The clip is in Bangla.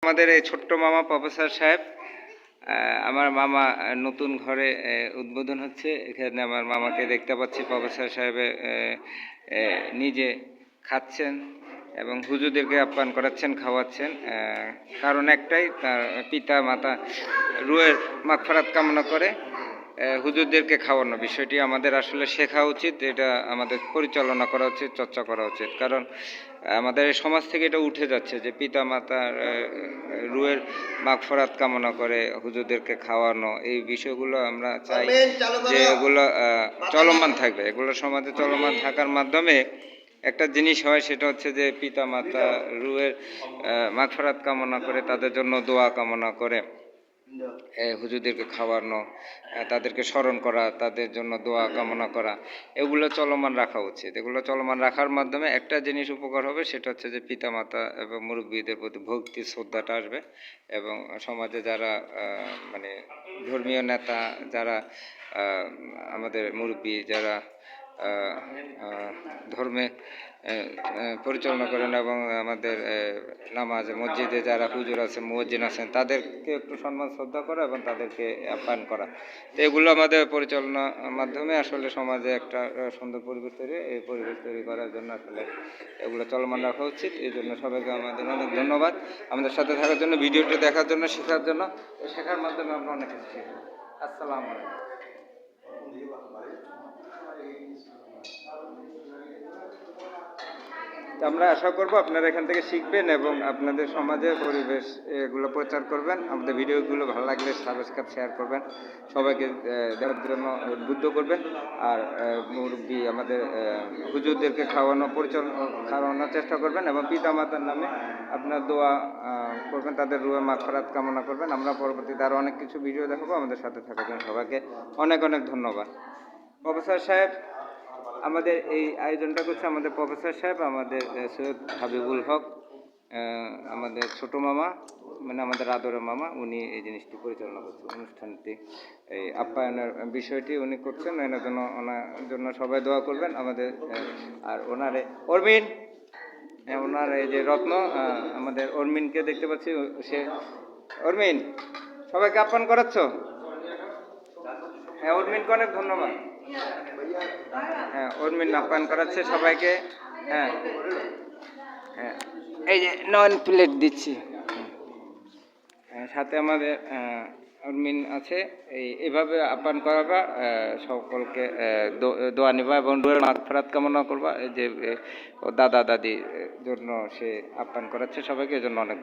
আমাদের এই ছোট্ট মামা প্রফেসর সাহেব, আমার মামা নতুন ঘরে উদ্বোধন হচ্ছে। এখানে আমার মামাকে দেখতে পাচ্ছি প্রফেসর সাহেবে নিজে খাচ্ছেন এবং হুজুরদেরকে আপ্যায়ন করাচ্ছেন, খাওয়াচ্ছেন। কারণ একটাই, তার পিতা মাতা রুহের মাগফিরাত কামনা করে হুজুরদেরকে খাওয়ানো। বিষয়টি আমাদের আসলে শেখা উচিত, এটা আমাদের পরিচালনা করা উচিত, চর্চা করা উচিত। কারণ আমাদের এই সমাজ থেকে এটা উঠে যাচ্ছে যে পিতা মাতার রুহের মাগফিরাত কামনা করে হুজুরদেরকে খাওয়ানো। এই বিষয়গুলো আমরা চাই যে এগুলো চলমান থাকবে। এগুলো সমাজে চলমান থাকার মাধ্যমে একটা জিনিস হয়, সেটা হচ্ছে যে পিতা মাতা রুহের মাগফিরাত কামনা করে, তাদের জন্য দোয়া কামনা করে হুজুরদেরকে খাওয়ানো, তাদেরকে স্মরণ করা, তাদের জন্য দোয়া কামনা করা, এগুলো চলমান রাখা উচিত। এগুলো চলমান রাখার মাধ্যমে একটা জিনিস উপকার হবে, সেটা হচ্ছে যে পিতামাতা এবং মুরব্বীদের প্রতি ভক্তি শ্রদ্ধাটা আসবে এবং সমাজে যারা মানে ধর্মীয় নেতা, যারা আমাদের মুরব্বী, যারা ধর্মে পরিচালনা করেন এবং আমাদের নামাজ মসজিদে যারা হুজুর আছেন, মুয়াজ্জিন আছেন, তাদেরকে একটু সম্মান শ্রদ্ধা করা এবং তাদেরকে আপ্যায়ন করা। তো এগুলো আমাদের পরিচালনার মাধ্যমে আসলে সমাজে একটা সুন্দর পরিবেশ তৈরি, এই পরিবেশ তৈরি করার জন্য আসলে এগুলো চলমান রাখা উচিত। এই জন্য সবাইকে আমাদের অনেক ধন্যবাদ আমাদের সাথে থাকার জন্য, ভিডিওটি দেখার জন্য, শেখার জন্য। শেখার মাধ্যমে আমরা অনেক কিছু শিখব। আসসালামু আলাইকুম। আমরা আশা করব আপনারা এখান থেকে শিখবেন এবং আপনাদের সমাজে পরিবেশ এগুলো প্রচার করবেন। আমাদের ভিডিওগুলো ভালো লাগলে সাবস্ক্রাইব, শেয়ার করবেন, সবাইকে দেখার জন্য উদ্বুদ্ধ করবেন। আর মুরব্বী আমাদের হুজুরদেরকে খাওয়ানোর চেষ্টা করবেন এবং পিতা মাতার নামে আপনার দোয়া করবেন, তাদের রুহে মাগফিরাত কামনা করবেন। আমরা পরবর্তীতে আরও অনেক কিছু ভিডিও দেখাবো। আমাদের সাথে থাকার জন্য সবাইকে অনেক অনেক ধন্যবাদ। প্রফেসর সাহেব, আমাদের এই আয়োজনটা করছে আমাদের প্রফেসর সাহেব, আমাদের সৈয়দ হাবিবুল হক, আমাদের ছোট মামা, মানে আমাদের আদরের মামা। উনি এই জিনিসটি পরিচালনা করছেন, অনুষ্ঠানটি, এই আপ্যায়নের বিষয়টি উনি করছেন। এনার জন্য, ওনার জন্য সবাই দোয়া করবেন আমাদের। আর ওনারে অরমিন, ওনার এই যে রত্ন, আমাদের অরমিনকে দেখতে পাচ্ছি, সে অরমিন সবাইকে আপ্যায়ন করাচ্ছ। হ্যাঁ, অরমিনকে অনেক ধন্যবাদ। হ্যাঁ, অরমিন আপ্যায়ন করাচ্ছে সবাইকে। হ্যাঁ হ্যাঁ, এই যে 9 প্লেট দিচ্ছি। সাথে আমাদের অরমিন আছে। এইভাবে আপ্যায়ন করাবা, সকলকে দোয়া নিবা এবং রুহের মাগফিরাত কামনা করবা। এই যে দাদা দাদির জন্য সে আপ্যায়ন করাচ্ছে সবাইকে, এজন্য অনেক